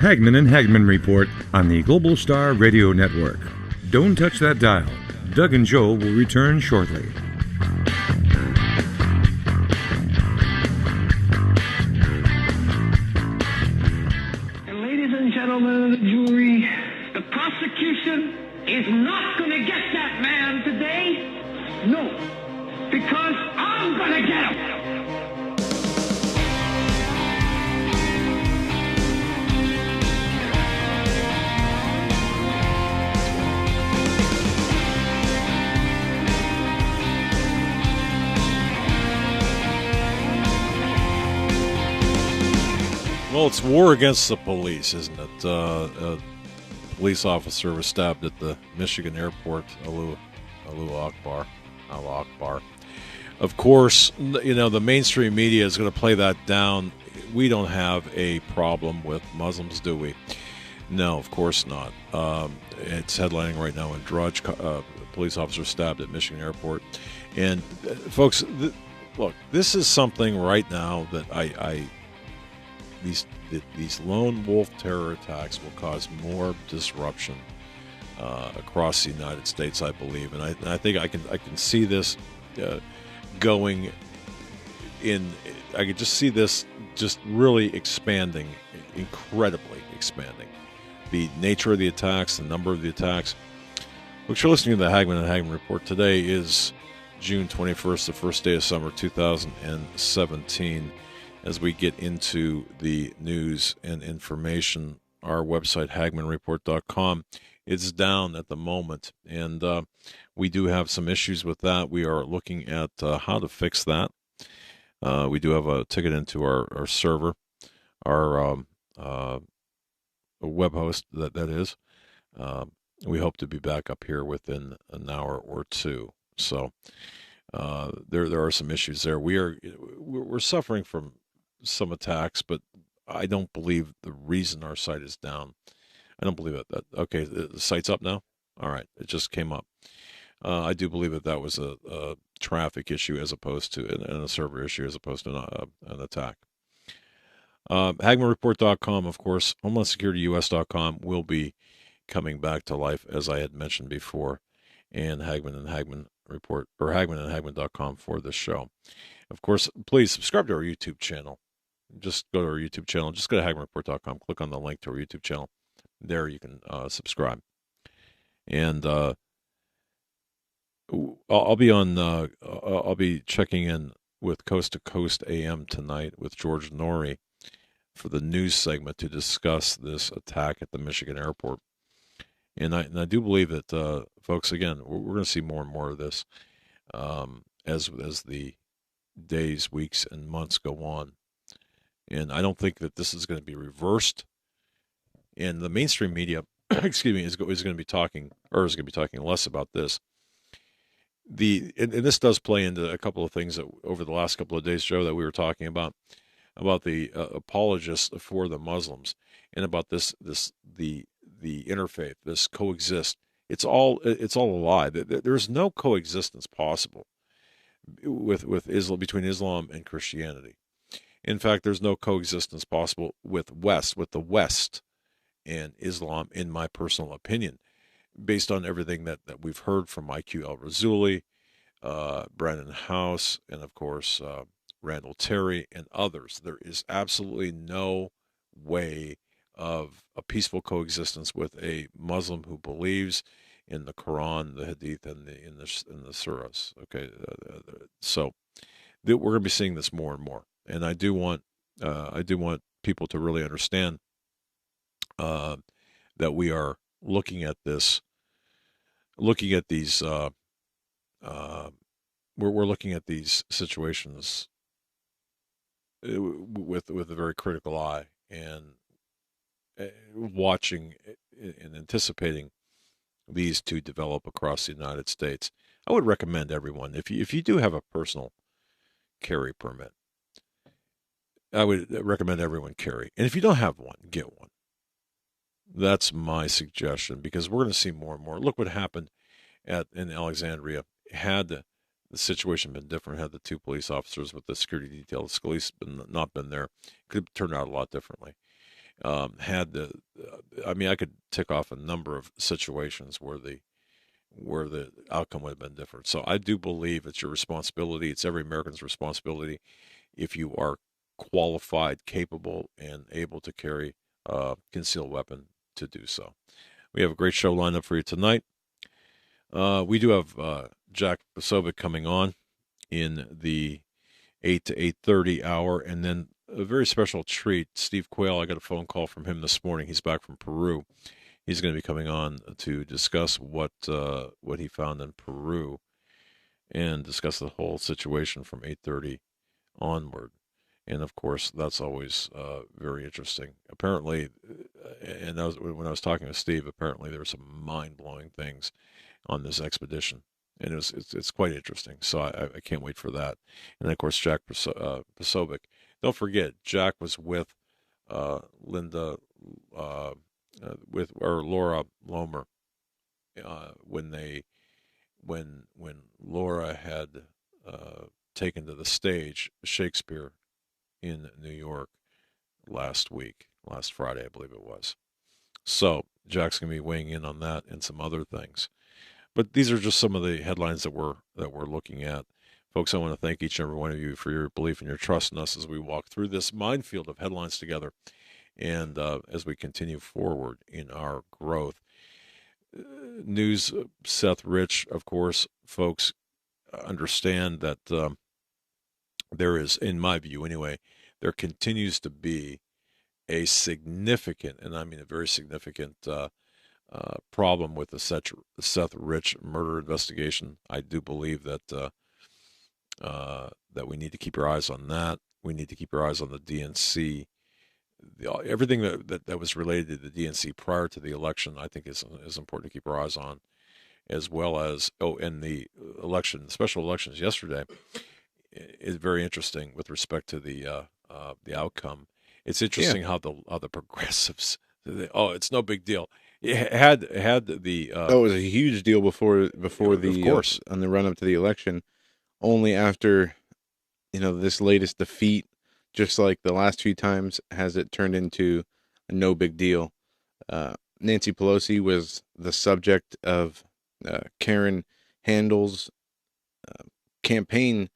Hagman and Hagman Report on the Global Star Radio Network. Don't touch that dial. Doug and Joe will return shortly. And ladies and gentlemen of the jury, the prosecution is not going to get that man today. No, because I'm going to get him. Well, it's war against the police, isn't it? A police officer was stabbed at the Michigan airport. Allahu Akbar. Allah Akbar. Of course, you know, the mainstream media is going to play that down. We don't have a problem with Muslims, do we? No, of course not. It's headlining right now in Drudge. Police officer stabbed at Michigan airport. And, folks, look, this is something right now that these lone wolf terror attacks will cause more disruption across the United States, I believe, and I think I can see this going in. I could just see this just really expanding, incredibly expanding. The nature of the attacks, the number of the attacks. What you're listening to the Hagman and Hagman Report. Today is June 21st, the first day of summer 2017. As we get into the news and information, our website, HagmanReport.com, it's down at the moment, and we do have some issues with that. We are looking at how to fix that. We do have a ticket into our server, our web host, that is. We hope to be back up here within an hour or two. So there are some issues there. We're suffering from some attacks, but I don't believe the reason our site is down. I don't believe it. Okay, the site's up now? All right, it just came up. I do believe that was a traffic issue as opposed to, and a server issue as opposed to an attack. HagmanReport.com, of course, HomelandSecurityUS.com will be coming back to life, as I had mentioned before, and Hagman and Hagman Report, or HagmanandHagman.com for this show. Of course, please subscribe to our YouTube channel. Just go to our YouTube channel. Just go to HagmanReport.com. Click on the link to our YouTube channel. There you can subscribe. And I'll be on. I'll be checking in with Coast to Coast AM tonight with George Norrie for the news segment to discuss this attack at the Michigan airport. And I do believe that, folks, again, we're going to see more and more of this as the days, weeks, and months go on. And I don't think that this is going to be reversed. And the mainstream media, excuse me, is going to be talking less about this. And this does play into a couple of things that over the last couple of days, Joe, that we were talking about the apologists for the Muslims, and about the interfaith, this coexist. It's all a lie. There's no coexistence possible with Islam, between Islam and Christianity. In fact, there's no coexistence possible with the West and Islam, in my personal opinion, based on everything that we've heard from IQ El-Razuli, Brandon House, and of course Randall Terry and others. There is absolutely no way of a peaceful coexistence with a Muslim who believes in the Quran, the Hadith, and in the surahs. Okay, so we're going to be seeing this more and more, and I do want people to really understand that we are looking at these. We're looking at these situations with a very critical eye, and watching and anticipating these to develop across the United States. I would recommend everyone, if you do have a personal carry permit, I would recommend everyone carry. And if you don't have one, get one. That's my suggestion, because we're going to see more and more. Look what happened in Alexandria. Had the situation been different, had the two police officers with the security detail, the Scalise not been there, it could have turned out a lot differently. had the. I mean, I could tick off a number of situations where the outcome would have been different. So I do believe it's your responsibility. It's every American's responsibility, if you are qualified, capable, and able to carry a concealed weapon, to do so. We have a great show lined up for you tonight. We do have Jack Posobiec coming on in the 8 to 8:30 hour, and then a very special treat. Steve Quayle, I got a phone call from him this morning. He's back from Peru. He's going to be coming on to discuss what he found in Peru and discuss the whole situation from 8:30 onward. And of course, that's always very interesting. Apparently, and that was, when I was talking to Steve, apparently there were some mind-blowing things on this expedition, and it's quite interesting. So I can't wait for that. And then, of course, Jack Posobiec. Don't forget, Jack was with Linda, or Laura Lomer, when Laura had taken to the stage Shakespeare in New York last Friday, I believe it was. So Jack's going to be weighing in on that and some other things. But these are just some of the headlines that we're looking at. Folks, I want to thank each and every one of you for your belief and your trust in us as we walk through this minefield of headlines together, and as we continue forward in our growth. News, Seth Rich, of course, folks, understand that there is, in my view anyway, there continues to be a significant, and I mean a very significant, problem with the Seth Rich murder investigation. I do believe that that we need to keep our eyes on that. We need to keep our eyes on the DNC. Everything that was related to the DNC prior to the election, I think is important to keep our eyes on, as well as and the special elections yesterday is very interesting with respect to the outcome. It's interesting how the progressives, it's no big deal. It had the it was a huge deal before the, of course, on the run up to the election. Only after, this latest defeat, just like the last few times, has it turned into a no big deal. Nancy Pelosi was the subject of Karen Handel's campaign,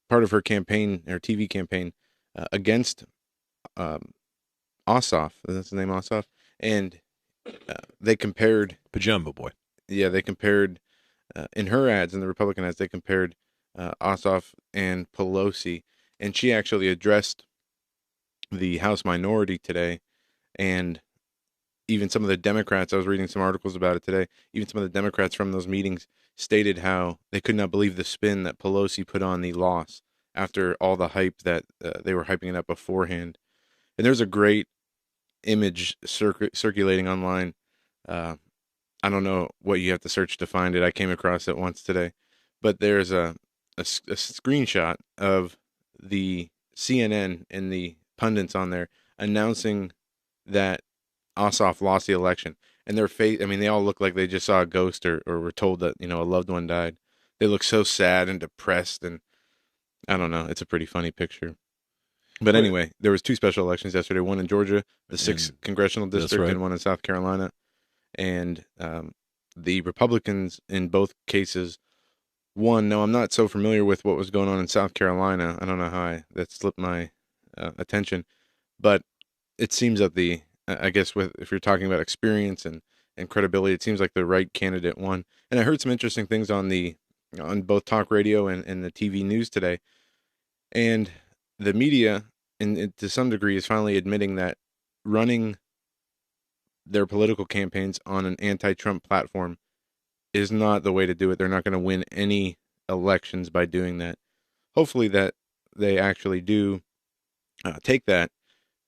part of her campaign, her TV campaign, against Ossoff. That's the name, Ossoff. And they compared Pajama Boy. Yeah, they compared in her ads, in the Republican ads, they compared Ossoff and Pelosi, and she actually addressed the House minority today, and even some of the Democrats, I was reading some articles about it today, even some of the Democrats from those meetings stated how they could not believe the spin that Pelosi put on the loss after all the hype that they were hyping it up beforehand. And there's a great image circulating online. I don't know what you have to search to find it. I came across it once today, but there's a screenshot of the CNN and the pundits on there announcing that Ossoff lost the election, and their face, I mean, they all look like they just saw a ghost or were told that, a loved one died. They look so sad and depressed, and I don't know. It's a pretty funny picture. But anyway, there was two special elections yesterday, one in Georgia, the 6th congressional district, right, and one in South Carolina. And the Republicans in both cases won. Now, I'm not so familiar with what was going on in South Carolina. I don't know how that slipped my attention. But it seems that I guess if you're talking about experience and credibility, it seems like the right candidate won. And I heard some interesting things on both talk radio and the TV news today. And the media, to some degree, is finally admitting that running their political campaigns on an anti-Trump platform is not the way to do it. They're not going to win any elections by doing that. Hopefully that they actually do take that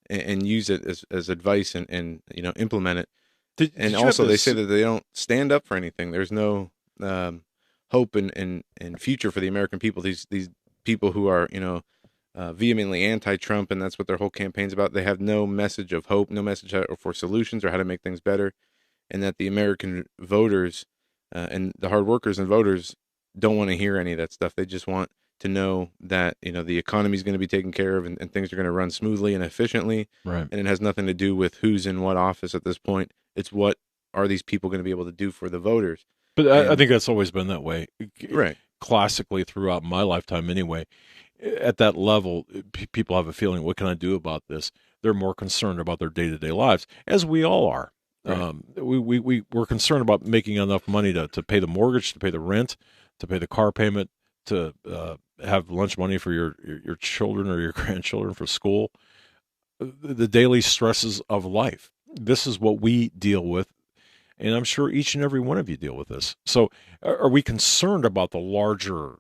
and use it as advice and implement it. Did also they say that they don't stand up for anything. There's no hope and future for the American people. These people who are vehemently anti-Trump, and that's what their whole campaign's about. They have no message of hope, no message for solutions or how to make things better, and that the American voters and the hard workers and voters don't want to hear any of that stuff. They just want to know that, the economy is going to be taken care of and things are going to run smoothly and efficiently. Right. And it has nothing to do with who's in what office at this point. It's what are these people going to be able to do for the voters? But I think that's always been that way. Right. Classically throughout my lifetime anyway. At that level, people have a feeling, what can I do about this? They're more concerned about their day-to-day lives, as we all are. Right. We're concerned about making enough money to pay the mortgage, to pay the rent, to pay the car payment, to have lunch money for your children or your grandchildren for school. The daily stresses of life. This is what we deal with, and I'm sure each and every one of you deal with this. So are we concerned about the larger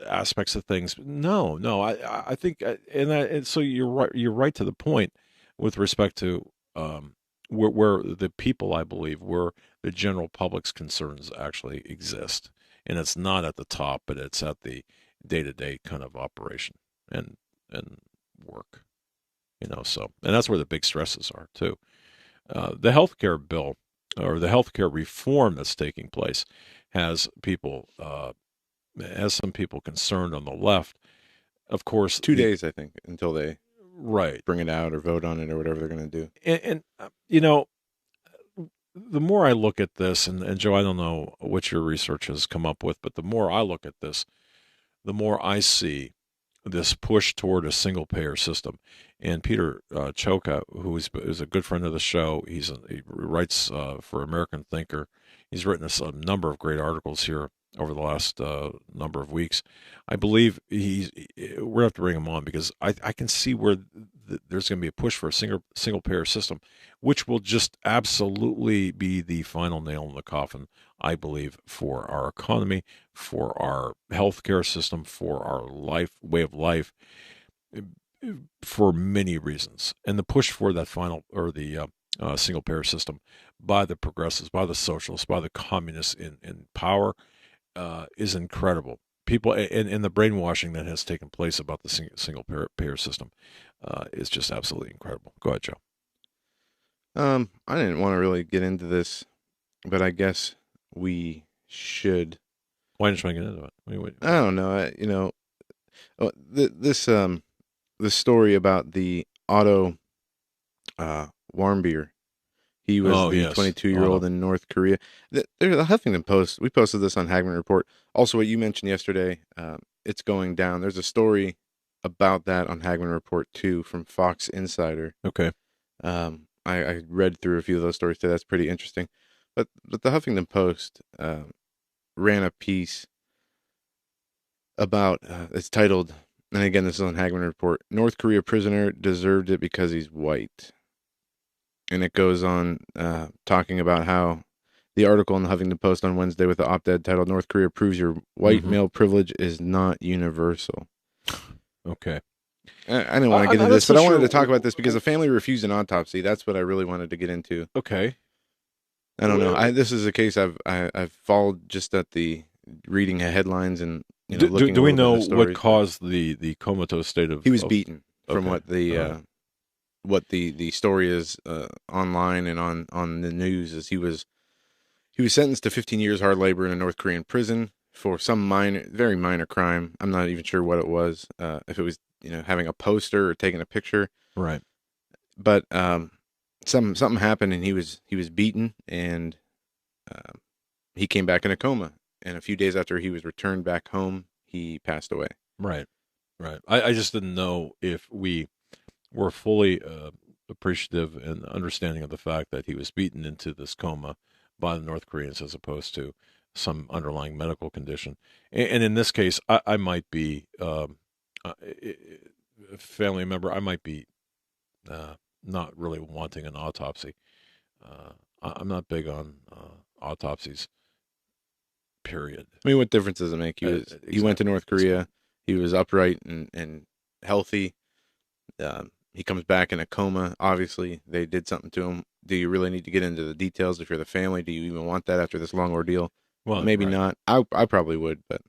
aspects of things? No. I think, and so you're right to the point with respect to where the people, I believe, where the general public's concerns actually exist. And it's not at the top, but it's at the day-to-day kind of operation and work, so, and that's where the big stresses are too. The healthcare bill or the healthcare reform that's taking place has some people concerned on the left. Of course, 2 days, I think, until they right bring it out or vote on it or whatever they're going to do. And the more I look at this, and Joe, I don't know what your research has come up with, but the more I look at this, the more I see this push toward a single-payer system. And Peter Choka, who is a good friend of the show, he writes for American Thinker. He's written a number of great articles here over the last number of weeks. I believe we're going to have to bring him on because I can see where there's going to be a push for a single payer system, which will just absolutely be the final nail in the coffin, I believe, for our economy, for our healthcare system, for our way of life, for many reasons. And the push for that single payer system by the progressives, by the socialists, by the communists in power is incredible. People and the brainwashing that has taken place about the single payer system is just absolutely incredible. Go ahead, Joe. I didn't want to really get into this, but I guess we should. Why didn't you get into it? I don't know. This story about the Otto Warmbier. He was the 22-year-old in North Korea. There's a Huffington Post. We posted this on Hagman Report. Also, what you mentioned yesterday, it's going down. There's a story about that on Hagman Report, too, from Fox Insider. Okay. I read through a few of those stories today. That's pretty interesting. But the Huffington Post ran a piece about, it's titled, and again, this is on Hagman Report, North Korea prisoner deserved it because he's white. And it goes on talking about how the article in the Huffington Post on Wednesday with the op-ed titled North Korea proves your white male privilege is not universal. Okay. I didn't want to get into this, but I wanted to talk about this because the family refused an autopsy. That's what I really wanted to get into. Okay. I don't know. This is a case I've followed just at the reading headlines and looking. Do we know what caused the comatose state of? He was beaten, from what the story is online and on the news. Is he was sentenced to 15 years hard labor in a North Korean prison for some very minor crime. I'm not even sure what it was. If it was having a poster or taking a picture, right? But something happened and he was beaten and he came back in a coma. And a few days after he was returned back home, he passed away. Right. I just didn't know if we were fully appreciative and understanding of the fact that he was beaten into this coma by the North Koreans as opposed to some underlying medical condition. And in this case, I might be a family member. I might be not really wanting an autopsy. I'm not big on autopsies. Period. I mean, what difference does it make? He went to North Korea. He was upright and healthy. He comes back in a coma. Obviously, they did something to him. Do you really need to get into the details if you're the family? Do you even want that after this long ordeal? Well, maybe not. I probably would, but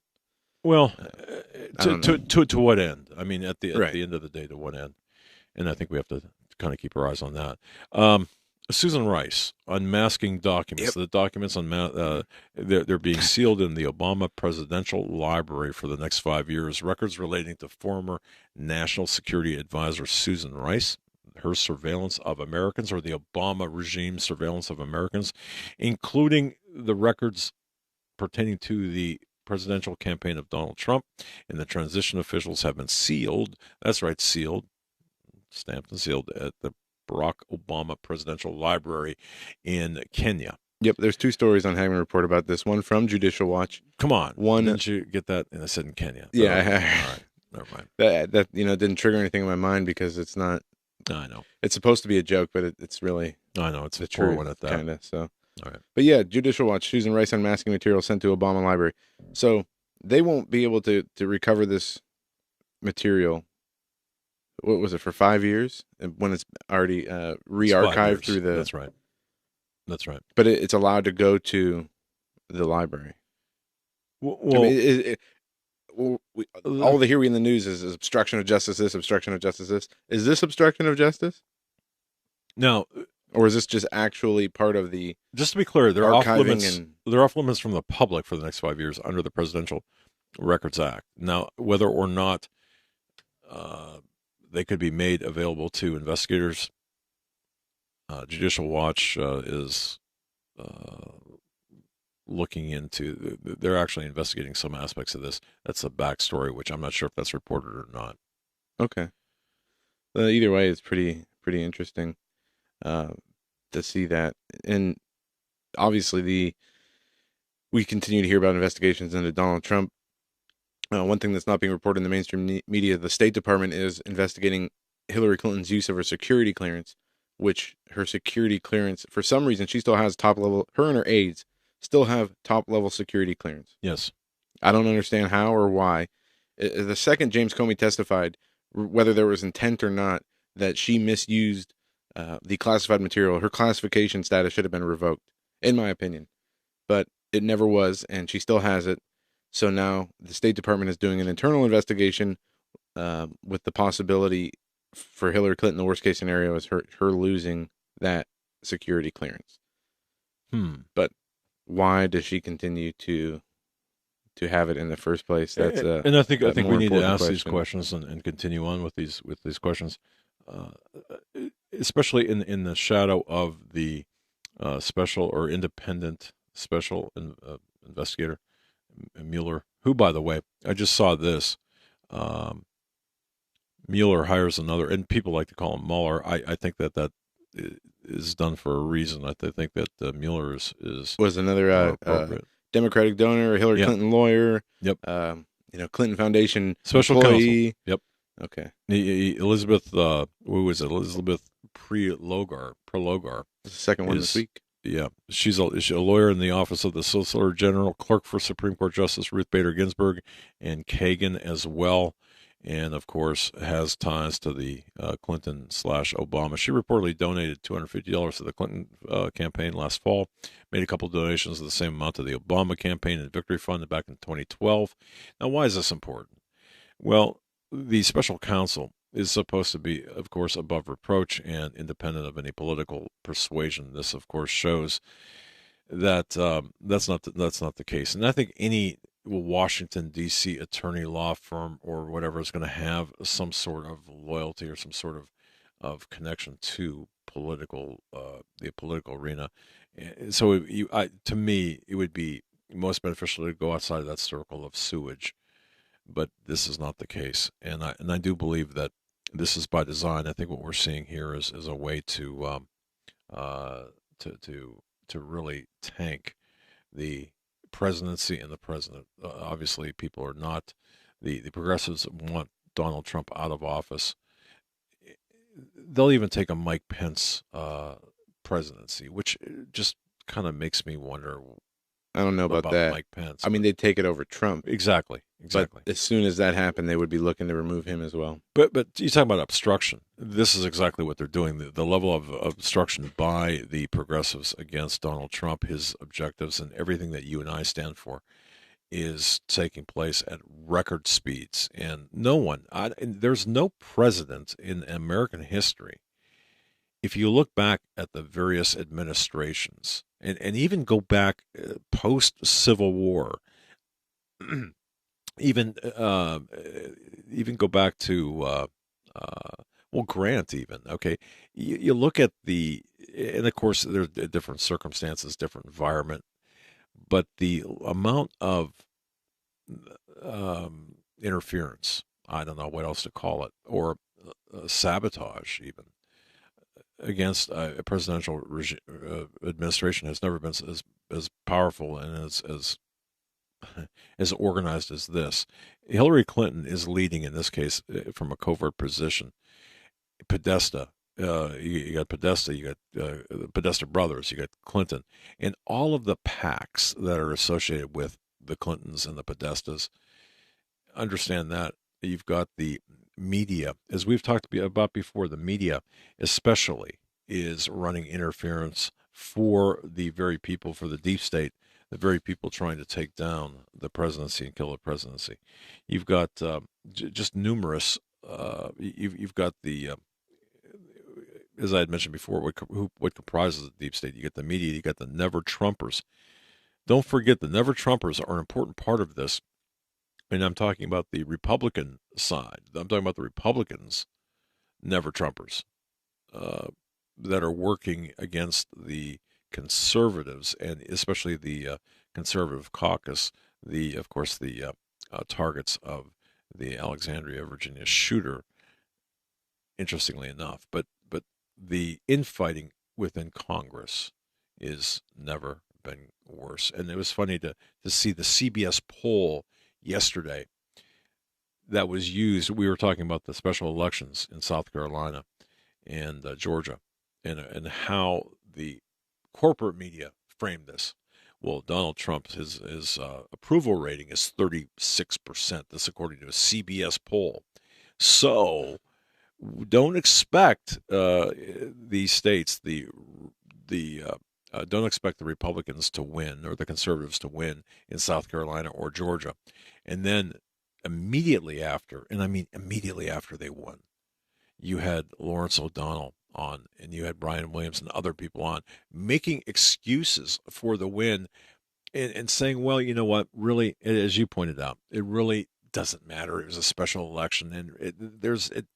to what end? I mean, at the end of the day, to what end? And I think we have to kind of keep our eyes on that. Susan Rice, unmasking documents. Yep. The documents they're being sealed in the Obama Presidential Library for the next 5 years. Records relating to former National Security Advisor Susan Rice, her surveillance of Americans, or the Obama regime surveillance of Americans, including the records pertaining to the presidential campaign of Donald Trump, and the transition officials have been sealed. That's right, sealed, stamped and sealed at the Barack Obama Presidential Library in Kenya. Yep, there's 2 stories on Hagman Report about this. One from Judicial Watch. Come on, One, didn't you get that? And I said in Kenya. Yeah, all right, never mind. That didn't trigger anything in my mind because it's not. I know It's supposed to be a joke, but it's really I know it's the a poor truth, one at that. kind of. So, all right. But yeah, Judicial Watch, Susan Rice unmasking material sent to Obama Library. So they won't be able to recover this material. What was it, for 5 years? When it's already re-archived through the. That's right. That's right. But it's allowed to go to the library. Well, I mean, all the hearing in the news is obstruction of justice. This obstruction of justice. This is this obstruction of justice, now, or is this just actually part of the just to be clear, they're off archiving limits. and They're off limits from the public for the next 5 years under the Presidential Records Act. Now, whether or not they could be made available to investigators, Judicial Watch is looking into. They're actually investigating some aspects of this. That's a backstory, which I'm not sure if that's reported or not. Okay. Either way, it's pretty interesting to see that, and obviously we continue to hear about investigations into Donald Trump. One thing that's not being reported in the mainstream media, the State Department is investigating Hillary Clinton's use of her security clearance, which her security clearance, for some reason, she still has top level. Her and her aides still have top level security clearance. Yes. I don't understand how or why. The second James Comey testified, whether there was intent or not, that she misused the classified material, her classification status should have been revoked, in my opinion. But it never was, and she still has it. So now the State Department is doing an internal investigation with the possibility for Hillary Clinton, the worst case scenario is her losing that security clearance. But why does she continue to have it in the first place? That's and I think we need to ask these question. questions and continue on with these questions, especially in the shadow of the special or independent special investigator Mueller, who, by the way, I just saw this. Mueller hires another, and people like to call him Mueller. I think that is done for a reason. I think that Mueller was another Democratic donor, a Hillary Clinton lawyer. Yep. Clinton Foundation special employee. counsel. Yep. Okay. Elizabeth, who was it? Elizabeth Prelogar. The second one this week. Yeah, she's a lawyer in the office of the Solicitor General, clerk for Supreme Court Justice Ruth Bader Ginsburg and Kagan as well, and of course has ties to the Clinton/Obama. She reportedly donated $250 to the Clinton campaign last fall, made a couple donations of the same amount to the Obama campaign and Victory Fund back in 2012. Now, why is this important? Well, the special counsel is supposed to be, of course, above reproach and independent of any political persuasion. This, of course, shows that that's not the case. And I think any Washington, D.C. attorney law firm or whatever is going to have some sort of loyalty or some sort of connection to the political arena. So to me, it would be most beneficial to go outside of that circle of sewage. But this is not the case, and I do believe that this is by design. I think what we're seeing here is a way to really tank the presidency and the president. Obviously, people are not the progressives want Donald Trump out of office. They'll even take a Mike Pence presidency, which just kind of makes me wonder. I don't know about that. Mike Pence. I mean, they'd take it over Trump. Exactly. But as soon as that happened, they would be looking to remove him as well. But you talk about obstruction. This is exactly what they're doing. The level of obstruction by the progressives against Donald Trump, his objectives, and everything that you and I stand for is taking place at record speeds. And there's no president in American history if you look back at the various administrations and even go back post-Civil War, even go back to Grant even, okay, you look at and of course there's different circumstances, different environment, but the amount of interference, I don't know what else to call it, or sabotage even, against a presidential administration has never been as powerful and as organized as this. Hillary Clinton is leading in this case from a covert position. Podesta, you got Podesta, you got Podesta brothers, you got Clinton, and all of the PACs that are associated with the Clintons and the Podestas. Understand that. You've got the media, as we've talked about before, the media especially is running interference for the very people, for the deep state, the very people trying to take down the presidency and kill the presidency. You've got just numerous, you've got the, as I had mentioned before, what comprises the deep state. You get the media, you got the never-Trumpers. Don't forget, the never-Trumpers are an important part of this. And I'm talking about the Republican side. I'm talking about the Republicans, never-Trumpers, that are working against the conservatives, and especially the conservative caucus, of course, the targets of the Alexandria, Virginia shooter, interestingly enough. But the infighting within Congress is never been worse. And it was funny to see the CBS poll yesterday that was used. We were talking about the special elections in South Carolina and Georgia, and how the corporate media framed this. Well, Donald Trump, his approval rating is 36%. This according to a CBS poll. So don't expect these states, don't expect the Republicans to win or the conservatives to win in South Carolina or Georgia. And then immediately after, and I mean immediately after they won, you had Lawrence O'Donnell on, and you had Brian Williams and other people on, making excuses for the win and saying, well, you know what, really, as you pointed out, it really doesn't matter. It was a special election, and it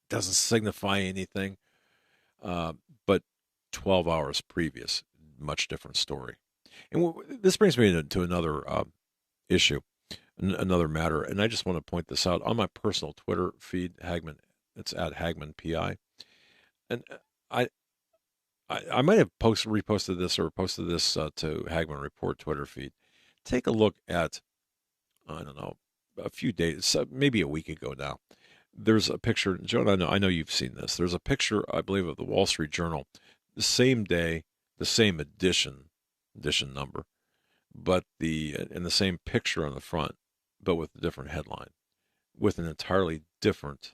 doesn't signify anything. But 12 hours previous, much different story. And this brings me to another issue, another matter, and I just want to point this out on my personal Twitter feed, Hagman. It's at Hagman PI, and I might have reposted this or posted this to Hagman Report Twitter feed. Take a look at, I don't know, a few days, maybe a week ago now. There's a picture, Joan, I know you've seen this. There's a picture, I believe, of the Wall Street Journal, the same day, the same edition number, but and the same picture on the front, but with a different headline, with an entirely different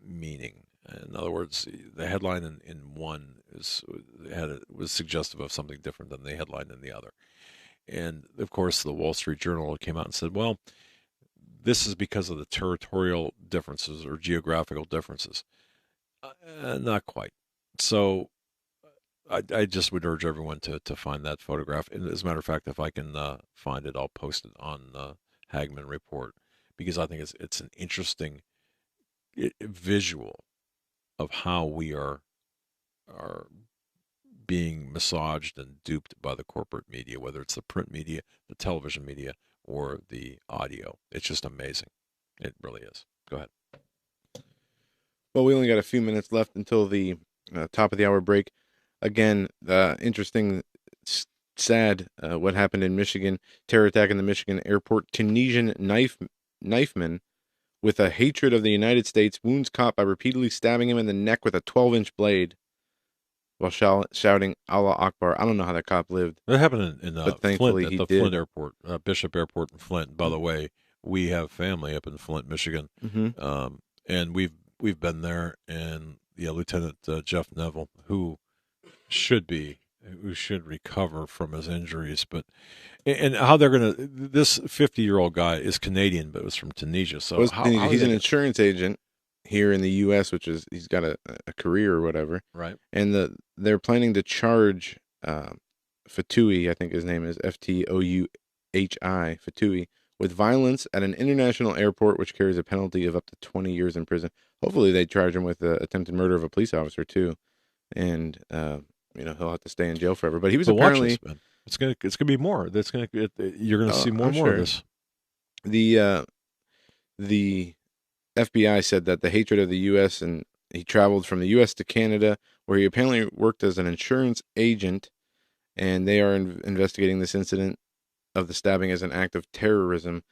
meaning. In other words, the headline in one was suggestive of something different than the headline in the other. And of course, the Wall Street Journal came out and said, well, this is because of the territorial differences or geographical differences. Not quite. So I just would urge everyone to find that photograph. And as a matter of fact, if I can find it, I'll post it on Hagman Report, because I think it's an interesting visual of how we are being massaged and duped by the corporate media, whether it's the print media, the television media, or the audio. It's just amazing. It really is. Go ahead. Well, we only got a few minutes left until the top of the hour break. Again, interesting, sad what happened in Michigan. Terror attack in the Michigan airport. Tunisian knifeman with a hatred of the United States wounds cop by repeatedly stabbing him in the neck with a 12-inch blade while shouting Allah Akbar. I don't know how that cop lived. That happened in but thankfully Flint, at the Flint airport, Bishop Airport in Flint. By the way, we have family up in Flint, Michigan, and we've been there. And Lieutenant Jeff Neville, who should recover from his injuries, but and how they're gonna. This 50-year-old guy is Canadian, but was from Tunisia. So he's an insurance agent. here in the U.S., which is he's got a career or whatever. Right. And they're planning to charge Fatoui, I think his name is Ftouhi, Fatoui, with violence at an international airport, which carries a penalty of up to 20 years in prison. Hopefully, they charge him with attempted murder of a police officer too, and he'll have to stay in jail forever. But he was apparently watch this, man. It's gonna be more. You're gonna see more and more of this. The FBI said that the hatred of the U.S. and he traveled from the U.S. to Canada, where he apparently worked as an insurance agent, and they are investigating this incident of the stabbing as an act of terrorism.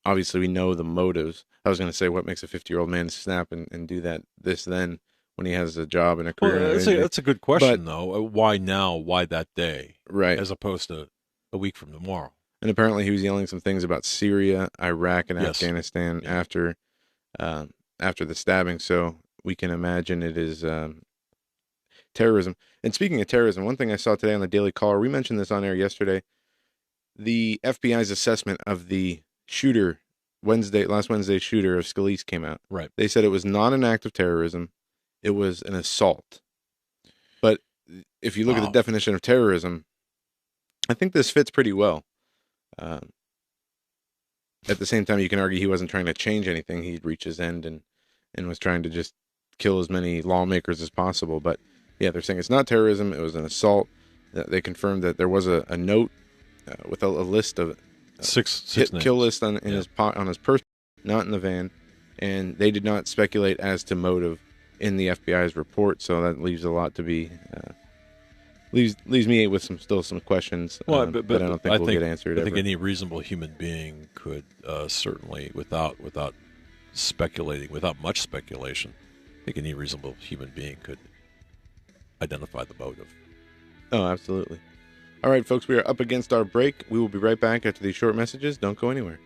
Obviously, we know the motives. I was going to say, what makes a 50-year-old man snap and do this then when he has a job and a career? Well, that's a good question, though. Why now? Why that day? Right. As opposed to a week from tomorrow. And apparently he was yelling some things about Syria, Iraq, and Afghanistan after the stabbing. So we can imagine it is terrorism. And speaking of terrorism, one thing I saw today on the Daily Caller, we mentioned this on air yesterday, the FBI's assessment of the last Wednesday's shooter of Scalise came out. Right. They said it was not an act of terrorism. It was an assault. But if you look at the definition of terrorism, I think this fits pretty well. At the same time, you can argue he wasn't trying to change anything. He'd reached his end and was trying to just kill as many lawmakers as possible. But yeah, they're saying it's not terrorism. It was an assault. They confirmed that there was a note with a list of six kill list on his purse, not in the van, and they did not speculate as to motive in the FBI's report. So that leaves a lot to be. Leaves me with some questions, but I don't think we'll get answered. I think any reasonable human being could certainly, without speculating, without much speculation, I think any reasonable human being could identify the motive. Oh, absolutely. All right, folks, we are up against our break. We will be right back after these short messages. Don't go anywhere.